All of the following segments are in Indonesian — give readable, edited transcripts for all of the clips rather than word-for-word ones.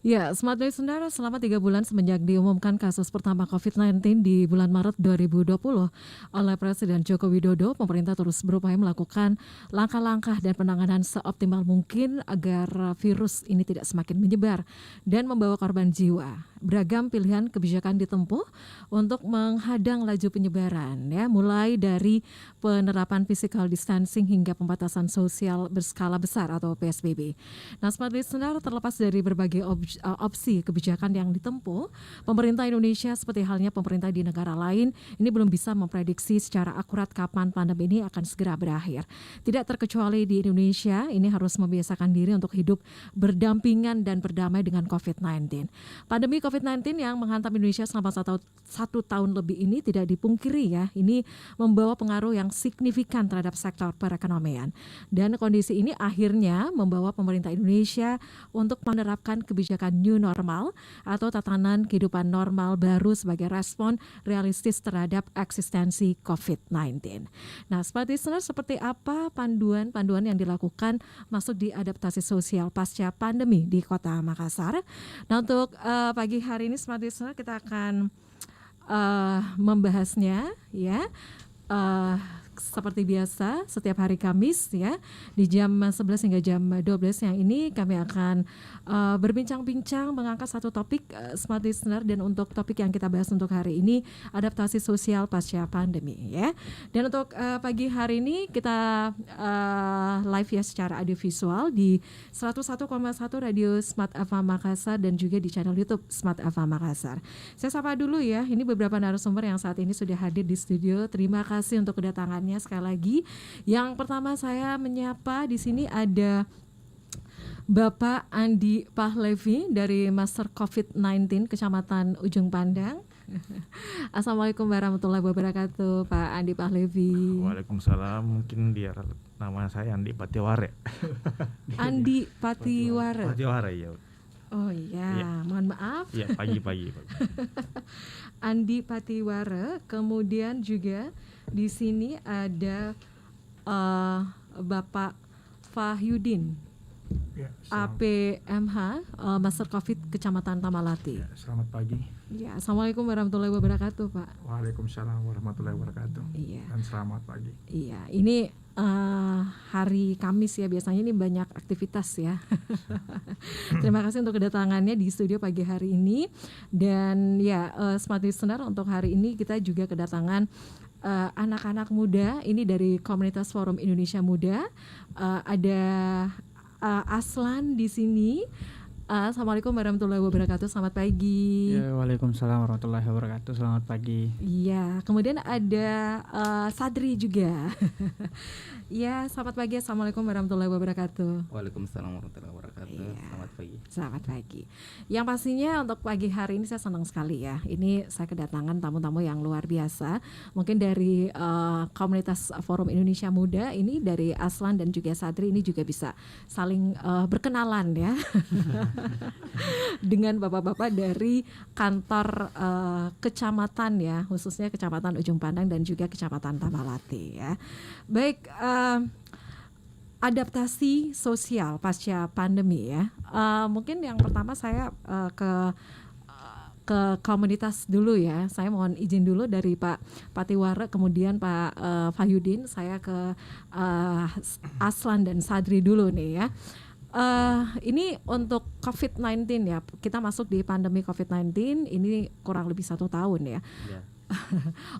Ya, Smart Listener, selama 3 bulan semenjak diumumkan kasus pertama COVID-19 di bulan Maret 2020 oleh Presiden Joko Widodo, pemerintah terus berupaya melakukan langkah-langkah dan penanganan seoptimal mungkin agar virus ini tidak semakin menyebar dan membawa korban jiwa. Beragam pilihan kebijakan ditempuh untuk menghadang laju penyebaran, ya, mulai dari penerapan physical distancing hingga pembatasan sosial berskala besar atau PSBB. Nah, Smart Listener, terlepas dari berbagai opsi kebijakan yang ditempuh, pemerintah Indonesia seperti halnya pemerintah di negara lain ini belum bisa memprediksi secara akurat kapan pandemi ini akan segera berakhir. Tidak terkecuali di Indonesia, ini harus membiasakan diri untuk hidup berdampingan dan berdamai dengan COVID-19. Pandemi COVID-19 yang menghantam Indonesia selama satu tahun lebih ini tidak dipungkiri, ya, ini membawa pengaruh yang signifikan terhadap sektor perekonomian. Dan kondisi ini akhirnya membawa pemerintah Indonesia untuk menerapkan kebijakan new normal atau tatanan kehidupan normal baru sebagai respon realistis terhadap eksistensi COVID-19. Nah, seperti apa panduan yang dilakukan masuk di adaptasi sosial pasca pandemi di Kota Makassar? Nah, untuk pagi hari ini Smart Listener, kita akan membahasnya, ya. Uh, Seperti biasa setiap hari Kamis, ya, di jam 11 hingga jam 12 yang ini kami akan berbincang-bincang mengangkat satu topik, Smart Listener, dan untuk topik yang kita bahas untuk hari ini adaptasi sosial pasca pandemi, ya. Dan untuk pagi hari ini kita live, ya, secara audiovisual di 101,1 Radio Smart FM Makassar dan juga di channel YouTube Smart FM Makassar. Saya sapa dulu, ya, ini beberapa narasumber yang saat ini sudah hadir di studio. Terima kasih untuk kedatangannya sekali lagi. Yang pertama saya menyapa di sini ada Bapak Andi Pahlevi dari Master COVID-19 Kecamatan Ujung Pandang. Assalamualaikum warahmatullahi wabarakatuh, Pak Andi Pahlevi. Waalaikumsalam. Mungkin dia nama saya Andi Patiware. Andi Patiware. Patiware, ya. Oh iya, ya. Mohon maaf. Ya, pagi. Andi Patiware. Kemudian juga di sini ada Bapak Fahyudin, ya, APMH, Master Covid Kecamatan Tamalati. Ya, selamat pagi. Ya, Assalamualaikum warahmatullahi wabarakatuh, Pak. Waalaikumsalam warahmatullahi wabarakatuh. Iya. Dan selamat pagi. Iya, ini hari Kamis, ya, biasanya ini banyak aktivitas, ya. Terima kasih untuk kedatangannya di studio pagi hari ini. Dan ya, Smart Listener, untuk hari ini kita juga kedatangan anak-anak muda ini dari komunitas Forum Indonesia Muda. Ada Aslan di sini. Assalamualaikum warahmatullahi wabarakatuh. Selamat pagi. Ya, waalaikumsalam warahmatullahi wabarakatuh. Selamat pagi. Iya, kemudian ada Sadri juga. Ya, selamat pagi. Assalamualaikum warahmatullahi wabarakatuh. Waalaikumsalam warahmatullahi wabarakatuh. Iya. Selamat pagi. Selamat pagi. Yang pastinya untuk pagi hari ini saya senang sekali, ya. Ini saya kedatangan tamu-tamu yang luar biasa. Mungkin dari komunitas Forum Indonesia Muda ini, dari Aslan dan juga Sadri, ini juga bisa saling berkenalan, ya. Dengan bapak-bapak dari kantor kecamatan, ya, khususnya Kecamatan Ujung Pandang dan juga Kecamatan Tamalati, ya. Baik, adaptasi sosial pasca pandemi, ya. Mungkin yang pertama saya ke komunitas dulu, ya. Saya mohon izin dulu dari Pak Patiwara, kemudian Pak Fahyudin, saya ke Aslan dan Sadri dulu nih, ya. Ini untuk COVID-19, ya, kita masuk di pandemi COVID-19 ini kurang lebih 1 tahun, ya. Ya.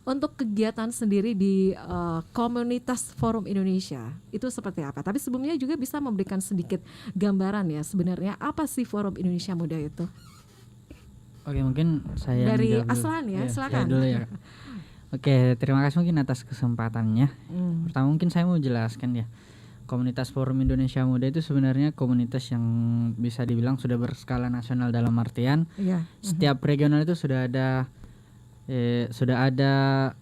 Untuk kegiatan sendiri di komunitas Forum Indonesia itu seperti apa? Tapi sebelumnya juga bisa memberikan sedikit gambaran, ya, sebenarnya apa sih Forum Indonesia Muda itu? Oke, mungkin saya dari Aslan, ya, silakan. Saya dulu, ya. Oke, terima kasih mungkin atas kesempatannya. Pertama mungkin saya mau jelaskan, ya. Komunitas Forum Indonesia Muda itu sebenarnya komunitas yang bisa dibilang sudah berskala nasional, dalam artian setiap regional itu sudah ada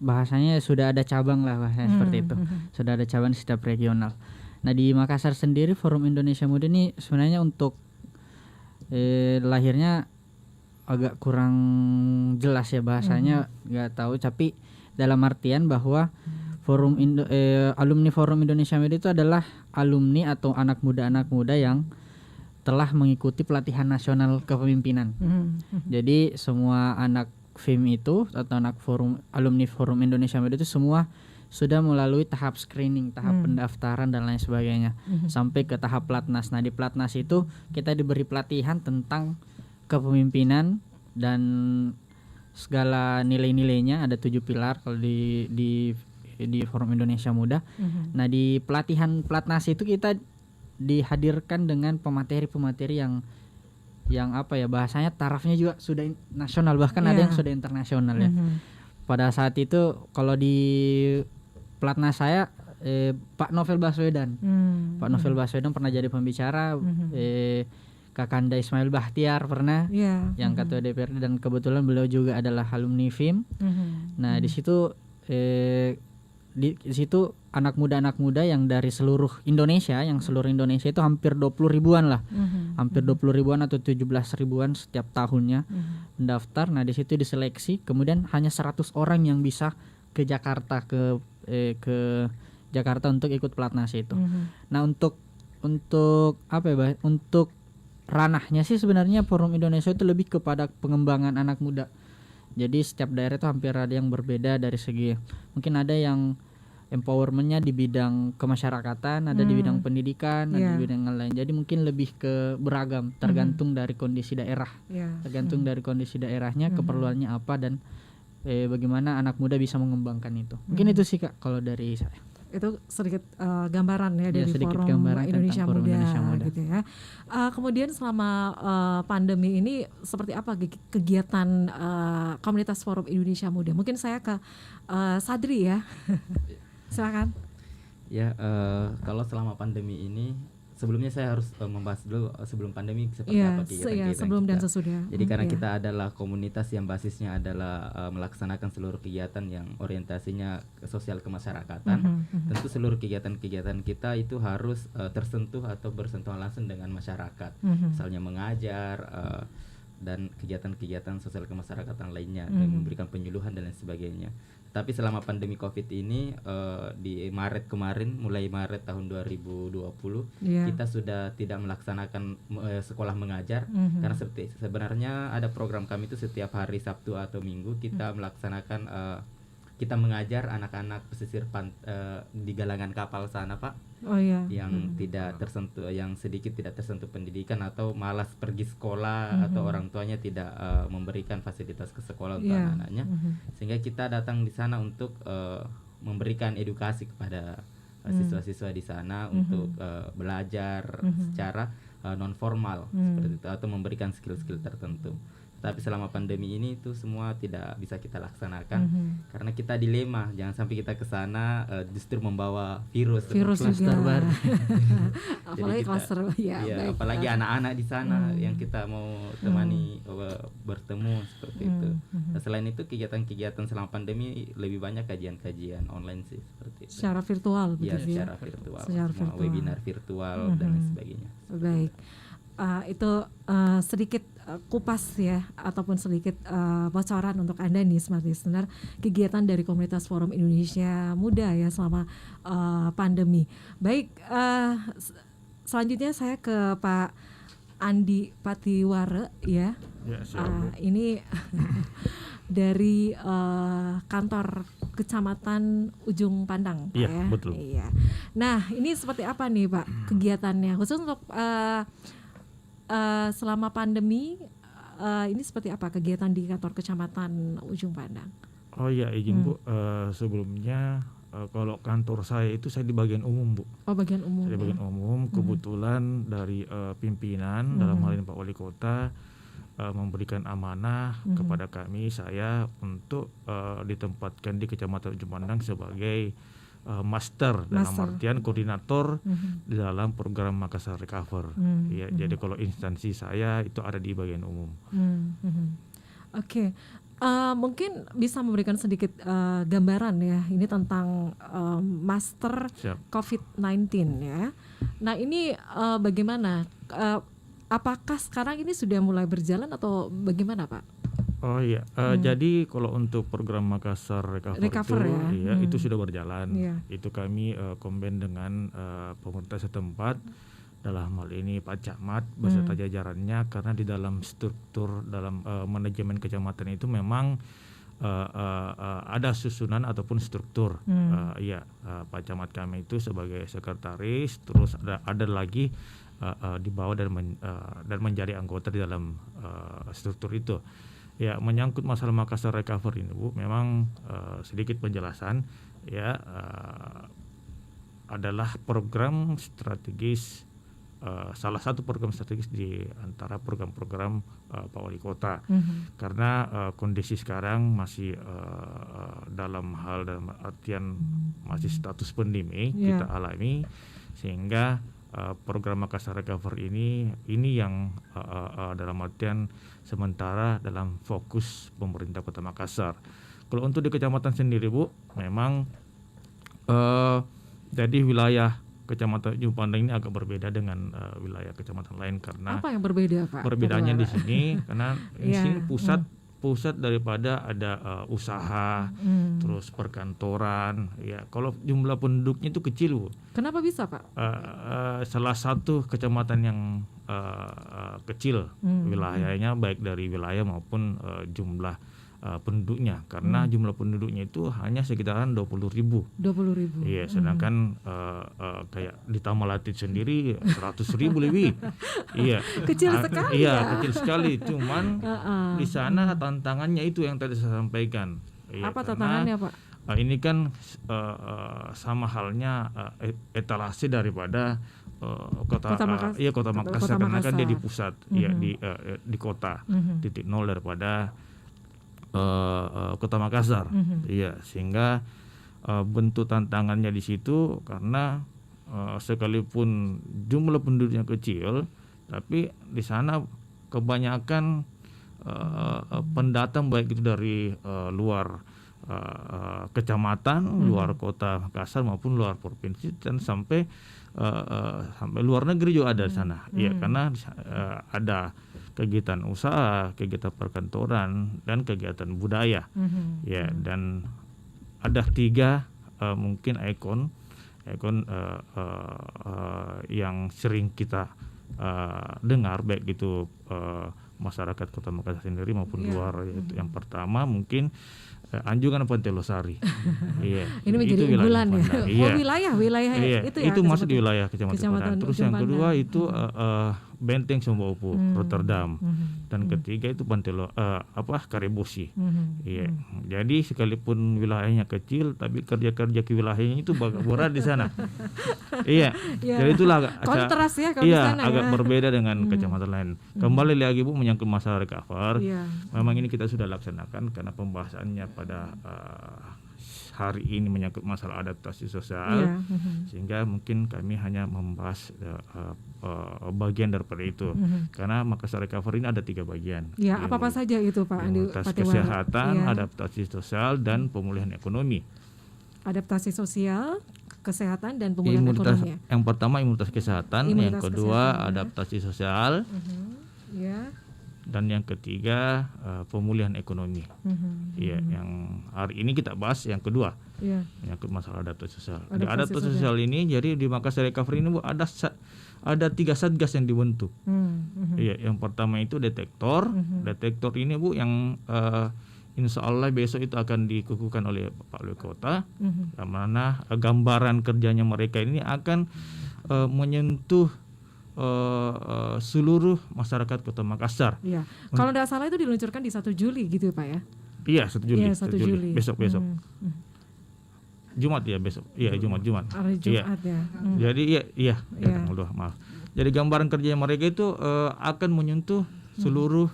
bahasanya, sudah ada cabang lah bahasanya, seperti itu. Sudah ada cabang di setiap regional. Nah, di Makassar sendiri Forum Indonesia Muda ini sebenarnya untuk lahirnya agak kurang jelas, ya, bahasanya nggak tahu, tapi dalam artian bahwa alumni Forum Indonesia Muda itu adalah alumni atau anak muda yang telah mengikuti pelatihan nasional kepemimpinan. Jadi semua anak FIM itu atau anak alumni Forum Indonesia Muda itu semua sudah melalui tahap screening, tahap pendaftaran dan lain sebagainya sampai ke tahap pelatnas. Nah di pelatnas itu kita diberi pelatihan tentang kepemimpinan dan segala nilai-nilainya, ada 7 pilar kalau di Forum Indonesia Muda. Nah di pelatihan pelatnas itu kita dihadirkan dengan pemateri-pemateri yang apa ya, bahasanya tarafnya juga sudah nasional, bahkan ada yang sudah internasional ya. Pada saat itu kalau di pelatnas saya Pak Novel Baswedan. Pak Novel Baswedan pernah jadi pembicara, Kakanda Ismail Bahtiar pernah yang ketua DPRD, dan kebetulan beliau juga adalah alumni FIM. Nah di situ di situ anak muda yang dari seluruh Indonesia, itu hampir 20 ribuan lah, hampir 20 ribuan atau 17 ribuan setiap tahunnya mendaftar. Nah di situ diseleksi, kemudian hanya 100 orang yang bisa ke Jakarta, ke Jakarta untuk ikut pelatnas itu. Nah untuk apa ya, untuk ranahnya sih sebenarnya Forum Indonesia itu lebih kepada pengembangan anak muda. Jadi setiap daerah itu hampir ada yang berbeda dari segi, mungkin ada yang empowermentnya di bidang kemasyarakatan, ada di bidang pendidikan, ada di bidang lain. Jadi mungkin lebih ke beragam, tergantung dari kondisi daerah, tergantung dari kondisi daerahnya, keperluannya apa, dan bagaimana anak muda bisa mengembangkan itu. Mungkin itu sih Kak kalau dari saya. Itu sedikit gambaran ya dari sedikit Forum gambaran Indonesia tentang Forum Muda, Indonesia Muda gitu ya. Kemudian selama pandemi ini seperti apa kegiatan komunitas Forum Indonesia Muda? Mungkin saya ke Sadri ya. Silakan. Ya, kalau selama pandemi ini, sebelumnya saya harus membahas dulu sebelum pandemi seperti apa kegiatan-kegiatan sebelum kita. dan sesudah. Jadi karena kita adalah komunitas yang basisnya adalah melaksanakan seluruh kegiatan yang orientasinya sosial kemasyarakatan, tentu seluruh kegiatan-kegiatan kita itu harus tersentuh atau bersentuhan langsung dengan masyarakat, misalnya mengajar dan kegiatan-kegiatan sosial kemasyarakatan lainnya, dan memberikan penyuluhan dan lain sebagainya. Tapi selama pandemi COVID ini di Maret kemarin, mulai Maret tahun 2020 kita sudah tidak melaksanakan sekolah mengajar, karena sebenarnya ada program kami itu setiap hari Sabtu atau Minggu kita melaksanakan kita mengajar anak-anak pesisir di galangan kapal sana Pak, yang tidak tersentuh, yang sedikit tidak tersentuh pendidikan atau malas pergi sekolah, atau orang tuanya tidak memberikan fasilitas ke sekolah untuk anak-anaknya, sehingga kita datang di sana untuk memberikan edukasi kepada siswa-siswa di sana untuk belajar secara non formal seperti itu, atau memberikan skill-skill tertentu. Tapi selama pandemi ini itu semua tidak bisa kita laksanakan karena kita dilema, jangan sampai kita ke sana justru membawa virus juga baru. Apalagi klaster apalagi anak-anak di sana yang kita mau temani bertemu seperti itu. Nah, selain itu kegiatan-kegiatan selama pandemi lebih banyak kajian-kajian online sih seperti itu. Secara virtual begitu ya. Secara virtual. Webinar virtual dan lain sebagainya. Baik. Itu sedikit kupas ya, ataupun sedikit bocoran untuk Anda nih smart listener, kegiatan dari komunitas Forum Indonesia Muda ya selama pandemi. Baik, selanjutnya saya ke Pak Andi Patiwara ya. Ini dari kantor Kecamatan Ujung Pandang, Iya, ya. betul. Iya. Nah, ini seperti apa nih, Pak, kegiatannya khusus untuk selama pandemi? Ini seperti apa kegiatan di kantor Kecamatan Ujung Pandang? Oh iya, izin Bu, sebelumnya kalau kantor saya itu saya di bagian umum Bu. Oh, bagian umum. Saya di bagian umum, kebetulan dari pimpinan dalam hal ini Pak Wali Kota memberikan amanah kepada kami, saya untuk ditempatkan di Kecamatan Ujung Pandang sebagai master dalam artian koordinator di dalam program Makassar Recover. Ya, jadi kalau instansi saya itu ada di bagian umum. Oke. Mungkin bisa memberikan sedikit gambaran ya, ini tentang master COVID-19 ya. Nah ini bagaimana? Apakah sekarang ini sudah mulai berjalan atau bagaimana Pak? Oh iya, jadi kalau untuk program Makassar Recover itu, itu sudah berjalan. Itu kami combine dengan pemerintah setempat dalam hal ini Pak Camat beserta jajarannya, karena di dalam struktur dalam manajemen kecamatan itu memang ada susunan ataupun struktur. Pak Camat kami itu sebagai sekretaris, terus ada lagi di bawah dan menjadi anggota di dalam struktur itu. Ya, menyangkut masalah Makassar Recovery ini Bu, memang sedikit penjelasan ya, adalah program strategis, salah satu program strategis di antara program-program Pak Wali Kota. Karena kondisi sekarang masih dalam artian masih status pandemi kita alami, sehingga program Makassar Recovery ini yang dalam artian sementara dalam fokus pemerintah Kota Makassar. Kalau untuk di kecamatan sendiri Bu, memang jadi wilayah Kecamatan Ujung Pandang ini agak berbeda dengan wilayah kecamatan lain, karena Apa yang berbeda Pak? perbedaannya di Ketua? sini karena di sini pusat daripada ada usaha, terus perkantoran. Ya, kalau jumlah penduduknya itu kecil Bu. Kenapa bisa Pak? Salah satu kecamatan yang kecil wilayahnya, baik dari wilayah maupun jumlah penduduknya, karena jumlah penduduknya itu hanya sekitaran 20.000. 20.000. Iya, sedangkan kayak di Tamalatit sendiri 100.000 lebih. Iya. Kecil sekali Iya, ya. kecil sekali. Cuman di sana tantangannya itu yang tadi saya sampaikan. Iya, Apa karena tantangannya Pak? ini kan sama halnya etalase daripada kota Kota Makassar, karena kan dia di Makassar. pusat, ya di kota, titik nol daripada Kota Makassar. Iya, sehingga bentuk tantangannya di situ, karena sekalipun jumlah penduduknya kecil, tapi di sana kebanyakan pendatang, baik itu dari luar kecamatan, luar Kota Makassar maupun luar provinsi, dan sampai luar negeri juga ada di sana. Iya, karena ada kegiatan usaha, kegiatan perkantoran, dan kegiatan budaya. Ya, dan ada 3 mungkin ikon yang sering kita dengar, baik itu masyarakat Kota Makassar sendiri maupun luar. Yaitu yang pertama mungkin Anjungan Pantai Losari. Iya. Ini menjadi itu wilayah unggulan ya. Pandang. Oh, wilayah Iya, itu ya. itu masuk di disebut wilayah Kecamatan Padang. Terus Ujung yang kedua Pandang. itu Benteng Sombaupur, Rotterdam. Dan ketiga itu Pantai Karebosi. Iya. Jadi sekalipun wilayahnya kecil, tapi kerja-kerja ke wilayahnya itu berat di sana. Iya. Iya. Jadi itulah kontras ya kalau di sana agak ya. berbeda dengan kecamatan lain. Kembali lagi Bu, menyangkut masalah recover. Iya. Memang ini kita sudah laksanakan, karena pembahasannya pada hari ini menyangkut masalah adaptasi sosial. Iya. Sehingga mungkin kami hanya membahas bagian daripada itu. Karena Makassar Recovery ini ada 3 bagian. Ya, apa-apa saja itu Pak Andi Imunitas Patiwara? kesehatan, Iya. adaptasi sosial, dan pemulihan ekonomi. Adaptasi sosial, kesehatan, dan pemulihan ekonomi. Yang pertama imunitas kesehatan, yang Imunitas kedua kesehatan, ya. adaptasi sosial, Ya. dan yang ketiga pemulihan ekonomi. Iya, yang hari ini kita bahas yang kedua, Iya. menyangkut masalah adaptasi sosial. Adaptasi Di adaptasi sosial ini, jadi di Makassar Recovery ini Bu, ada 3 satgas yang dibentuk. Iya, yang pertama itu detektor. Detektor ini Bu yang insya Allah besok itu akan dikukuhkan oleh Pak Wali Kota, yang mana gambaran kerjanya mereka ini akan menyentuh seluruh masyarakat Kota Makassar. Iya. Kalau tidak salah itu diluncurkan di 1 Juli gitu Pak ya? Iya, 1 Juli. Iya, 1 Juli. Besok. Jumat ya besok. Iya, Jumat. Hari Jumat ya. Jadi iya, Iya. tanggal 2, maaf. Jadi gambaran kerja mereka itu akan menyentuh seluruh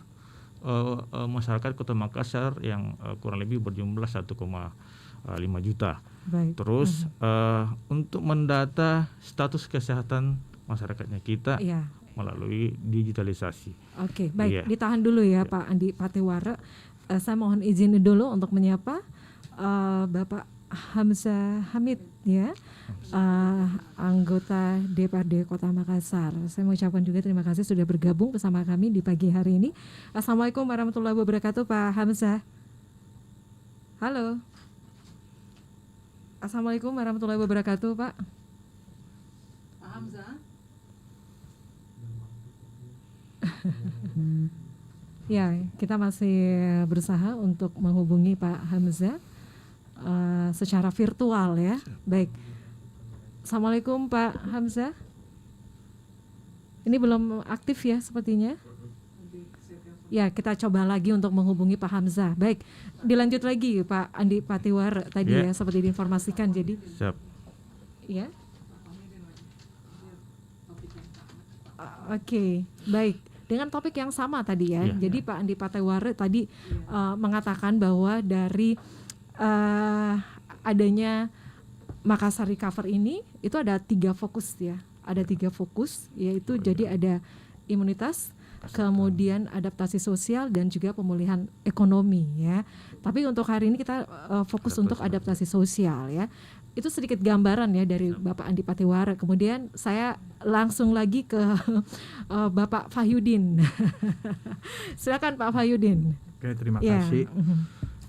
masyarakat Kota Makassar yang kurang lebih berjumlah 1,5 juta. Baik. Terus untuk mendata status kesehatan masyarakatnya kita Iya. melalui digitalisasi. Oke, baik. Iya. Ditahan dulu ya Pak Andi Patiwara. Saya mohon izin dulu untuk menyapa Bapak Hamzah Hamid ya, anggota DPRD Kota Makassar. Saya mengucapkan juga terima kasih sudah bergabung bersama kami di pagi hari ini. Assalamualaikum warahmatullahi wabarakatuh Pak Hamzah. Halo. Assalamualaikum warahmatullahi wabarakatuh Pak. Pak Hamzah. Ya, kita masih berusaha untuk menghubungi Pak Hamzah secara virtual ya. Baik. Assalamualaikum Pak Hamzah. Ini belum aktif ya sepertinya. Ya, kita coba lagi untuk menghubungi Pak Hamzah. Baik, dilanjut lagi Pak Andi Patiwar tadi ya seperti diinformasikan. Jadi, Siap. ya. Oke, baik. Dengan topik yang sama tadi ya. Iya. Jadi Pak Andi Patiwar tadi mengatakan bahwa dari adanya Makassar Recover ini itu ada 3 fokus ya. Ada 3 fokus, yaitu jadi ada imunitas, kemudian adaptasi sosial dan juga pemulihan ekonomi ya. Tapi untuk hari ini kita fokus untuk adaptasi sosial ya. Itu sedikit gambaran ya dari Bapak Andi Patiwara. Kemudian saya langsung lagi ke Bapak Fahyudin. Silakan Pak Fahyudin. Oke, terima Ya. kasih.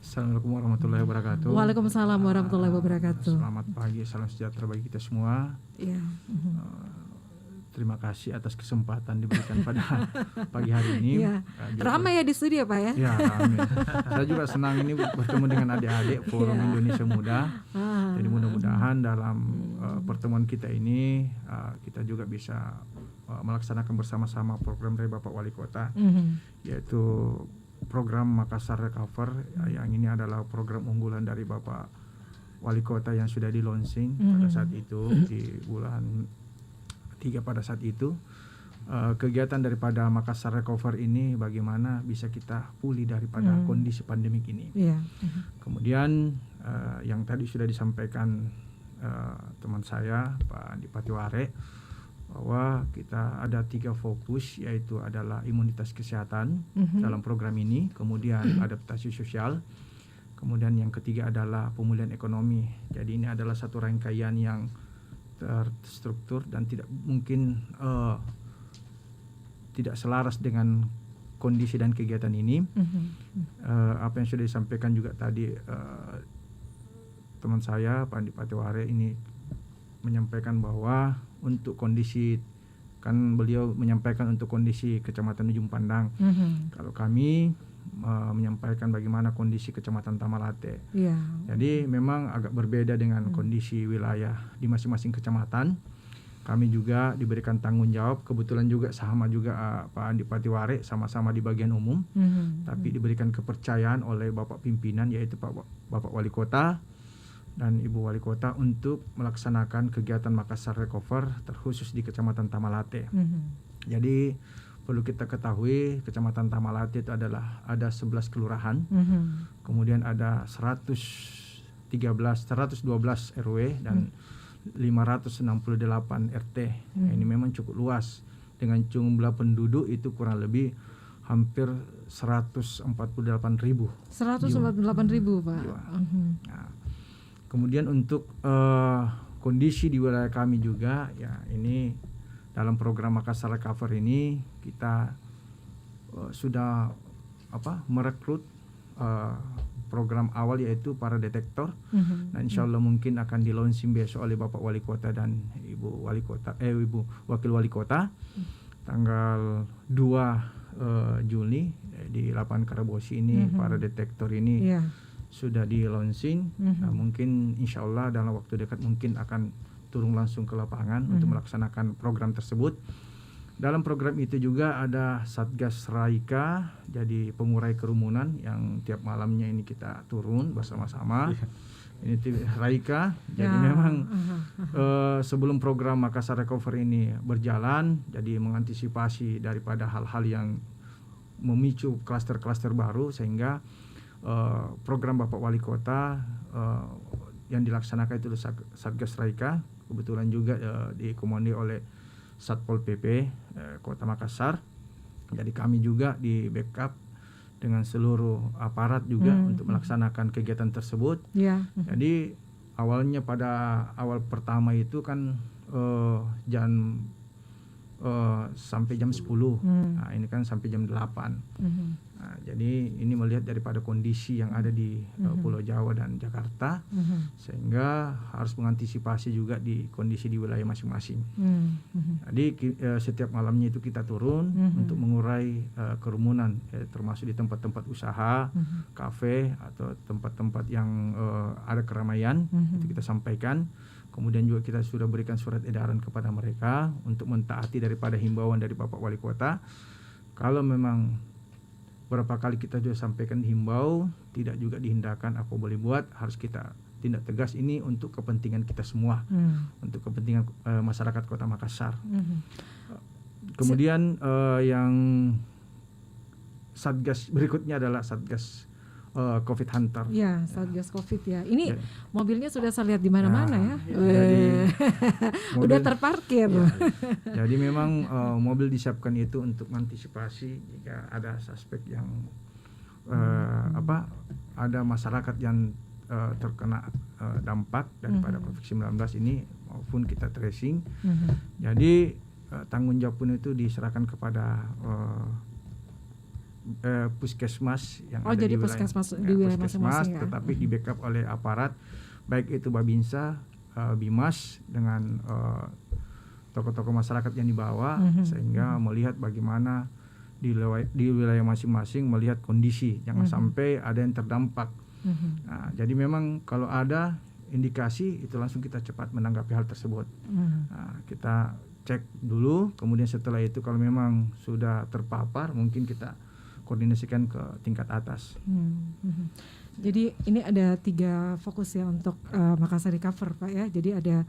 Assalamualaikum warahmatullahi wabarakatuh. Waalaikumsalam warahmatullahi wabarakatuh. Selamat pagi, salam sejahtera bagi kita semua. Ya. Terima kasih atas kesempatan diberikan pada pagi hari ini. Ya. Jadi- Ramai ya di studio Pak ya. Ya, amin. Saya juga senang ini bertemu dengan adik-adik Forum Ya. Indonesia Muda. Ah. Jadi mudah-mudahan dalam pertemuan kita ini kita juga bisa melaksanakan bersama-sama program dari Bapak Wali Kota, yaitu program Makassar Recover. Yang ini adalah program unggulan dari Bapak Wali Kota yang sudah di launching pada saat itu di bulan 3 pada saat itu. Kegiatan daripada Makassar Recover ini bagaimana bisa kita pulih daripada kondisi pandemik ini. Iya. Kemudian yang tadi sudah disampaikan teman saya Pak Andi Patiware, bahwa kita ada 3 fokus, yaitu adalah imunitas kesehatan dalam program ini, kemudian adaptasi sosial, kemudian yang ketiga adalah pemulihan ekonomi. Jadi ini adalah satu rangkaian yang terstruktur dan tidak mungkin tidak selaras dengan kondisi dan kegiatan ini. Apa yang sudah disampaikan juga tadi teman saya Pak Andi Patiware ini menyampaikan bahwa untuk kondisi, kan beliau menyampaikan untuk kondisi Kecamatan Ujung Pandang. Kalau kami menyampaikan bagaimana kondisi Kecamatan Tamalate. Iya. Jadi memang agak berbeda dengan kondisi wilayah di masing-masing kecamatan. Kami juga diberikan tanggung jawab, kebetulan juga sama juga Pak Andi Patiware sama-sama di bagian umum, tapi diberikan kepercayaan oleh Bapak pimpinan, yaitu Bapak Wali Kota dan Ibu Wali Kota, untuk melaksanakan kegiatan Makassar Recover terkhusus di Kecamatan Tamalate. Jadi perlu kita ketahui Kecamatan Tamalate itu adalah ada 11 kelurahan, kemudian ada 112 RW dan 568 RT. Ini memang cukup luas, dengan jumlah penduduk itu kurang lebih hampir 148.000. 148.000 Pak. Jiwa. Nah, kemudian untuk kondisi di wilayah kami juga, ya ini dalam program Makassar Recover ini kita sudah merekrut program awal, yaitu para detektor. Nah, insya Allah mungkin akan di launching besok oleh Bapak Wali Kota dan Ibu Wali Kota, Ibu Wakil Wali Kota, tanggal 2 Juli di lapangan Karabosi ini. Para detektor ini sudah di launching. Nah, mungkin insya Allah dalam waktu dekat mungkin akan turun langsung ke lapangan untuk melaksanakan program tersebut. Dalam program itu juga ada Satgas Raika, jadi pengurai kerumunan yang tiap malamnya ini kita turun bersama-sama. Ini Raika, jadi memang sebelum program Makassar Recover ini berjalan, jadi mengantisipasi daripada hal-hal yang memicu klaster-klaster baru, sehingga program Bapak Wali Kota yang dilaksanakan itu Satgas Raika, kebetulan juga dikomandi oleh Satpol PP Kota Makassar. Jadi kami juga di backup dengan seluruh aparat juga untuk melaksanakan kegiatan tersebut. Jadi awalnya pada awal pertama itu kan jam sampai jam 10. Nah, ini kan sampai jam 8. Nah, jadi ini melihat daripada kondisi yang ada di Pulau Jawa dan Jakarta, sehingga harus mengantisipasi juga di kondisi di wilayah masing-masing. Jadi setiap malamnya itu kita turun untuk mengurai kerumunan, termasuk di tempat-tempat usaha, kafe atau tempat-tempat yang ada keramaian, itu kita sampaikan. Kemudian juga kita sudah berikan surat edaran kepada mereka untuk mentaati daripada himbauan dari Bapak Wali Kota. Kalau memang berapa kali kita sudah sampaikan himbau, tidak juga dihindarkan apa boleh buat, harus kita tindak tegas. Ini untuk kepentingan kita semua, untuk kepentingan masyarakat Kota Makassar. Kemudian yang Satgas berikutnya adalah Satgas Covid Hunter. Ya, Satgas Covid ya. Ini mobilnya sudah saya lihat di mana-mana ya. Jadi, Udah terparkir. Jadi memang mobil disiapkan itu untuk mengantisipasi jika ada suspek yang ada masyarakat yang terkena dampak daripada COVID-19 ini, maupun kita tracing. Jadi tanggung jawab pun itu diserahkan kepada puskesmas yang ada jadi di wilayah, puskesmas di wilayah masing-masing ya. Tetapi di backup oleh aparat, baik itu Babinsa, Bimas dengan tokoh-tokoh masyarakat yang dibawa, sehingga melihat bagaimana di wilayah masing-masing melihat kondisi, jangan sampai ada yang terdampak. Nah, jadi memang kalau ada indikasi itu langsung kita cepat menanggapi hal tersebut. Nah, kita cek dulu, kemudian setelah itu kalau memang sudah terpapar, mungkin kita koordinasikan ke tingkat atas. Jadi ini ada 3 fokus ya untuk Makassar Recover Pak ya. Jadi ada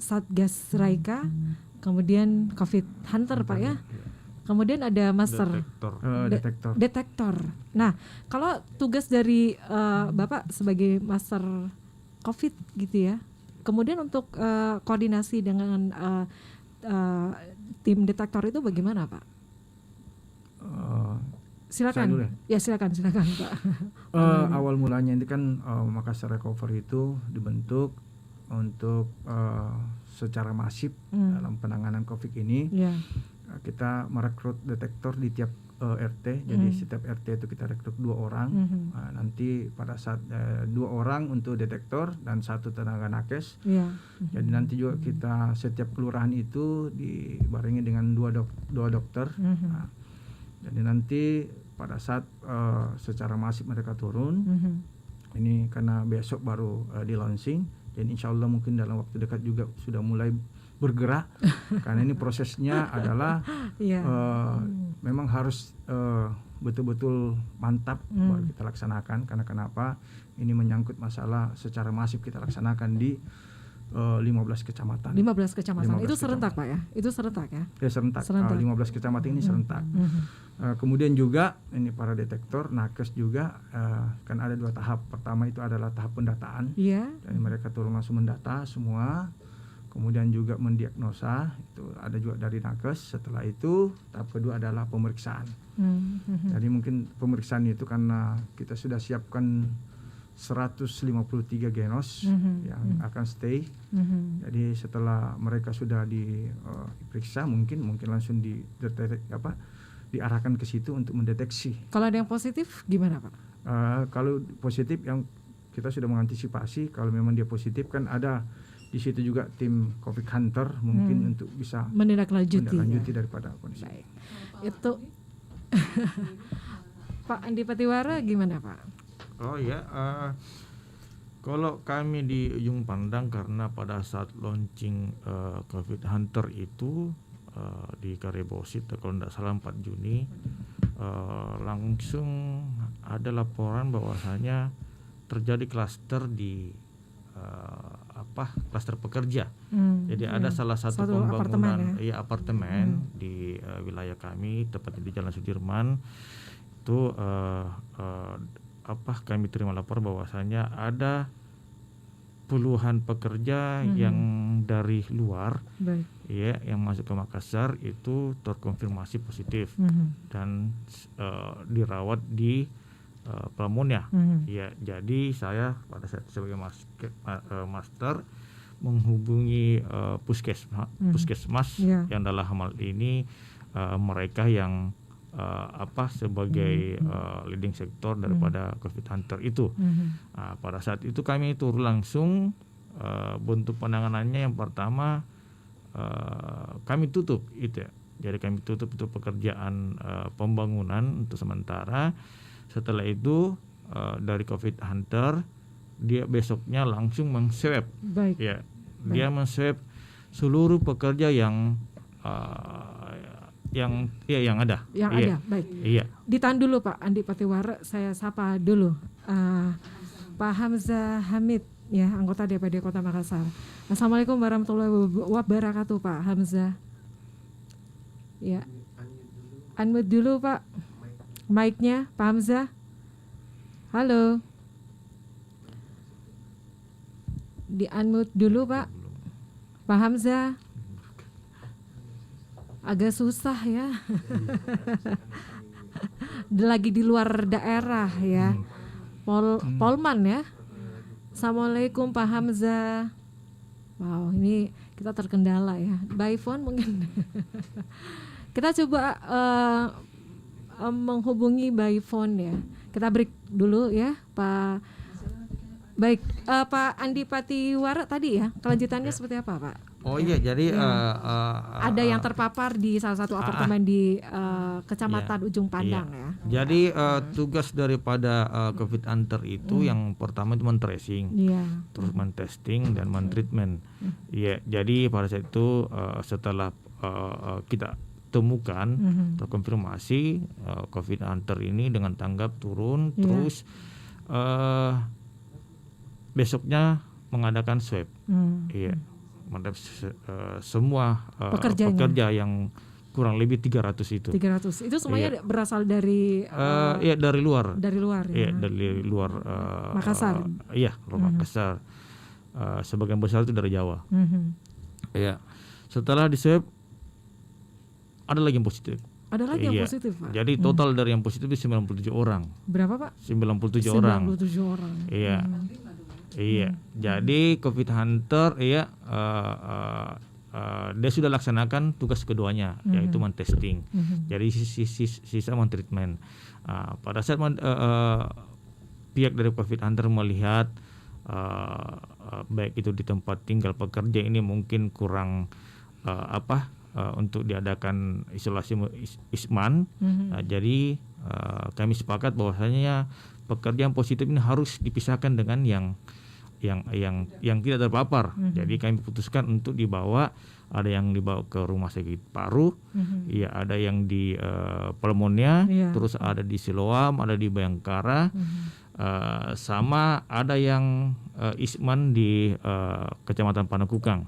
Satgas Raika, kemudian Covid Hunter Pak ya. Kemudian ada Master Detektor. Nah, kalau tugas dari Bapak sebagai Master Covid gitu ya. Kemudian untuk koordinasi dengan tim detektor itu bagaimana Pak? Silakan. Ya silakan Pak. Awal mulanya ini kan Makassar Recover itu dibentuk untuk secara masif dalam penanganan COVID ini. Kita merekrut detektor di tiap RT. Jadi setiap RT itu kita rekrut 2 orang. Nanti pada saat 2 orang untuk detektor dan 1 tenaga nakes. Jadi nanti juga kita setiap kelurahan itu dibarengi dengan 2 dokter. Jadi nanti pada saat secara masif mereka turun, ini karena besok baru di launching, jadi insya Allah mungkin dalam waktu dekat juga sudah mulai bergerak. Karena ini prosesnya adalah memang harus betul-betul mantap baru kita laksanakan. Karena kenapa? Ini menyangkut masalah secara masif kita laksanakan di 15 kecamatan. 15 kecamatan. Itu serentak Pak ya? Itu serentak ya? Ya serentak. 15 kecamatan ini serentak. Kemudian juga ini para detektor, nakes juga kan ada 2 tahap. Pertama itu adalah tahap pendataan. Jadi mereka turun langsung mendata semua. Kemudian juga mendiagnosa, itu ada juga dari nakes. Setelah itu tahap kedua adalah pemeriksaan. Jadi mungkin pemeriksaan itu karena kita sudah siapkan 153 genos yang akan stay. Jadi setelah mereka sudah diperiksa, mungkin langsung diarahkan ke situ untuk mendeteksi. Kalau ada yang positif gimana Pak? Kalau positif yang kita sudah mengantisipasi, kalau memang dia positif kan ada di situ juga tim Covid Hunter mungkin untuk bisa menindaklanjuti daripada kondisi. Baik. Itu Pak Andi Patiwara gimana Pak? Oh ya, kalau kami di ujung pandang karena pada saat launching Covid Hunter itu di Karebosit kalau tidak salah 4 Juni langsung ada laporan bahwasanya terjadi klaster di klaster pekerja. Jadi ada salah satu pembangunan apartemen di wilayah kami, tepatnya di Jalan Sudirman itu kami terima lapor bahwasanya ada puluhan pekerja yang dari luar ya yang masuk ke Makassar itu terkonfirmasi positif dan dirawat di Pramunia. Ya, jadi saya pada saat sebagai master menghubungi puskesmas Iya. yang dalam hal ini mereka yang sebagai leading sektor daripada COVID Hunter itu. Pada saat itu kami turun langsung, bentuk penanganannya yang pertama kami tutup itu ya. Jadi kami tutup itu pekerjaan pembangunan untuk sementara. Setelah itu dari COVID Hunter dia besoknya langsung men-swab. Baik. Ya, dia men-swab seluruh pekerja yang ada. Yang Iya. ada, baik. Iya. Ditahan dulu Pak Andi Patiwara, saya sapa dulu Pak Hamzah Hamid, ya, anggota DPD Kota Makassar. Assalamualaikum warahmatullahi wabarakatuh Pak Hamzah. Ya, unmute dulu Pak, mic-nya Pak Hamzah. Halo, di unmute dulu Pak. Pak Hamzah, agak susah ya. Lagi di luar daerah ya. Polman ya. Assalamualaikum Pak Hamzah. Wow, ini kita terkendala ya. By phone mungkin. Kita coba menghubungi by phone ya. Kita break dulu ya Pak. Baik, Pak Andi Patiwara tadi ya, kelanjutannya seperti apa Pak? Oh iya, jadi Ada yang terpapar di salah satu apartemen di Kecamatan Ujung Pandang ya. Jadi tugas daripada COVID Hunter itu yang pertama itu men-tracing, Iya. terus men-testing dan men-treatment. Iya, jadi pada saat itu setelah kita temukan terkonfirmasi COVID Hunter ini dengan tanggap turun, terus besoknya mengadakan swab. Iya. Semua pekerja yang kurang lebih 300 itu. 300. Itu semuanya berasal dari Iya, dari luar. Dari luar ya. Iya, dari luar Makassar. Iya, luar Makassar. Sebagian besar itu dari Jawa. Iya. Setelah di swab ada lagi yang positif. Ada lagi yang positif Pak. Jadi total dari yang positif itu 97 orang. Berapa Pak? 97 orang. 97 orang. Iya. Iya. Jadi COVID Hunter dia sudah laksanakan tugas keduanya, yaitu men-testing. Jadi sisa men-treatment. Pada saat pihak dari COVID Hunter melihat baik itu di tempat tinggal pekerja ini mungkin kurang untuk diadakan isolasi isman. Jadi kami sepakat bahwasanya pekerja yang positif ini harus dipisahkan dengan yang tidak terpapar. Jadi kami putuskan untuk dibawa, ada yang dibawa ke rumah sakit paru, ya ada yang di pneumonia, terus ada di Siloam, ada di Bayangkara, sama ada yang isman di Kecamatan Panakukang.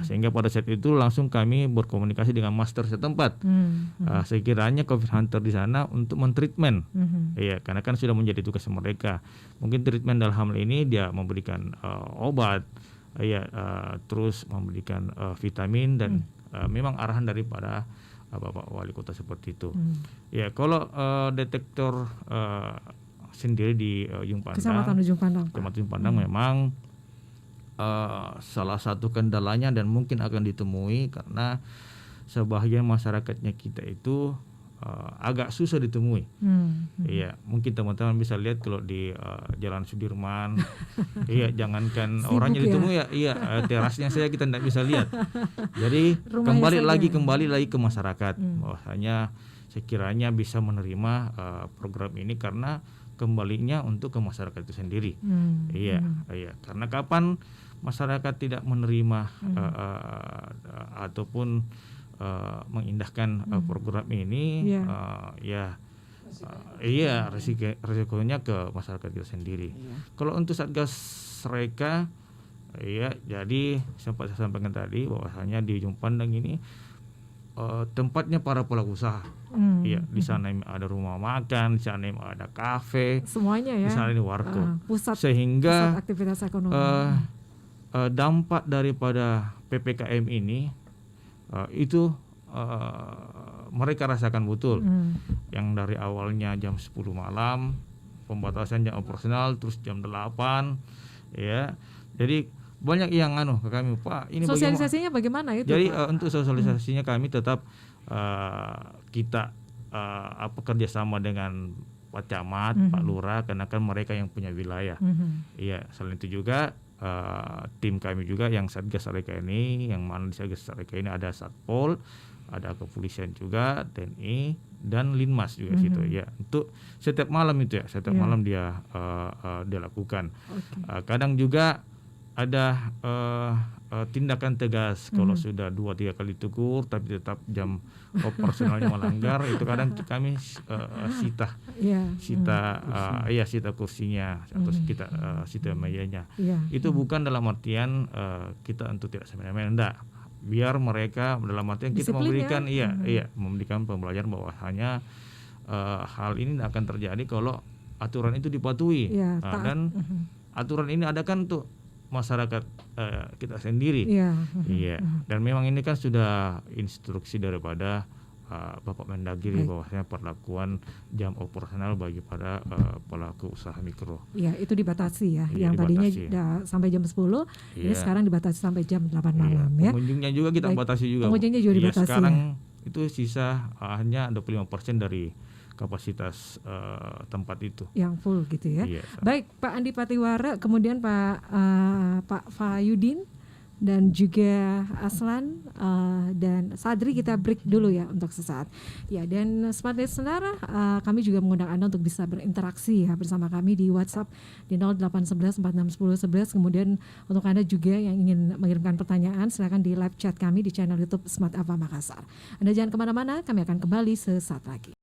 Sehingga pada saat itu langsung kami berkomunikasi dengan master setempat. Sekiranya COVID Hunter di sana untuk mentreatment, ya karena kan sudah menjadi tugas mereka. Mungkin treatment dalam hal ini dia memberikan obat, terus memberikan vitamin dan memang arahan daripada Bapak Wali Kota seperti itu. Ya kalau detektor sendiri di Ujung Pandang, Kecamatan Ujung Pandang. Kecamatan Ujung Pandang memang salah satu kendalanya dan mungkin akan ditemui karena sebagian masyarakatnya kita itu agak susah ditemui. Iya, mungkin teman-teman bisa lihat kalau di Jalan Sudirman, iya jangankan Sibuk orangnya ditemui ya, terasnya saya kita tidak bisa lihat. Jadi kembali lagi ke masyarakat, bahwasanya sekiranya bisa menerima program ini karena kembalinya untuk ke masyarakat itu sendiri. Iya, karena kapan masyarakat tidak menerima ataupun mengindahkan program ini, resikonya ke masyarakat itu sendiri. Kalau untuk Satgas Sreka, jadi sempat saya sampaikan tadi bahwasanya di Ujung Pandang ini tempatnya para pelaku usaha. Di sana ada rumah makan, di sana ada kafe, semuanya ya. Di sana ini warkop. pusat Sehingga aktivitas ekonomi. Dampak daripada PPKM ini itu mereka rasakan betul. Yang dari awalnya jam 10 malam pembatasan jam operasional, terus jam 8 ya. Jadi banyak yang ke kami, Pak, ini bagaimana? Sosialisasinya bagaimana itu, Jadi Pak? untuk sosialisasinya kami tetap kita kerjasama dengan Pak Camat, Pak Lurah, karena kan mereka yang punya wilayah. Iya, selain itu juga tim kami juga yang Satgas Sarika ini, yang mana di Satgas Sarika ini ada Satpol, ada kepolisian juga, TNI dan Linmas juga situ ya. Untuk setiap malam itu ya, setiap malam dia lakukan. Kadang juga ada tindakan tegas kalau sudah 2-3 kali tegur tapi tetap jam operasionalnya melanggar, itu kadang kami sita kursinya atau kita sita mejanya. Itu bukan dalam artian kita untuk tidak semena-mena, enggak. Biar mereka dalam artian kita Disiplin, memberikan ya? memberikan pembelajaran bahwasanya hal ini akan terjadi kalau aturan itu dipatuhi. Taat. Dan aturan ini ada kan untuk masyarakat kita sendiri. Iya. Dan memang ini kan sudah instruksi daripada Bapak Mendagri bahwasanya perlakuan jam operasional bagi pada pelaku usaha mikro. Ya, itu dibatasi ya. Iya, Yang tadinya dibatasi. Sampai jam 10, ini Iya. sekarang dibatasi sampai jam 8 malam ya. Pengunjungnya juga kita Baik, batasi juga. pengunjungnya juga Iya, dibatasi, sekarang itu sisa hanya 25% dari kapasitas tempat itu. Yang full gitu ya. Iya. Baik, Pak Andi Patiwara, kemudian Pak Fayudin dan juga Aslan dan Sadri, kita break dulu ya untuk sesaat. Ya, dan Smart Listener, kami juga mengundang Anda untuk bisa berinteraksi ya bersama kami di WhatsApp di 0811 4610 11. Kemudian untuk Anda juga yang ingin mengirimkan pertanyaan, silakan di live chat kami di channel YouTube Smart Ava Makassar. Anda jangan kemana-mana, kami akan kembali sesaat lagi.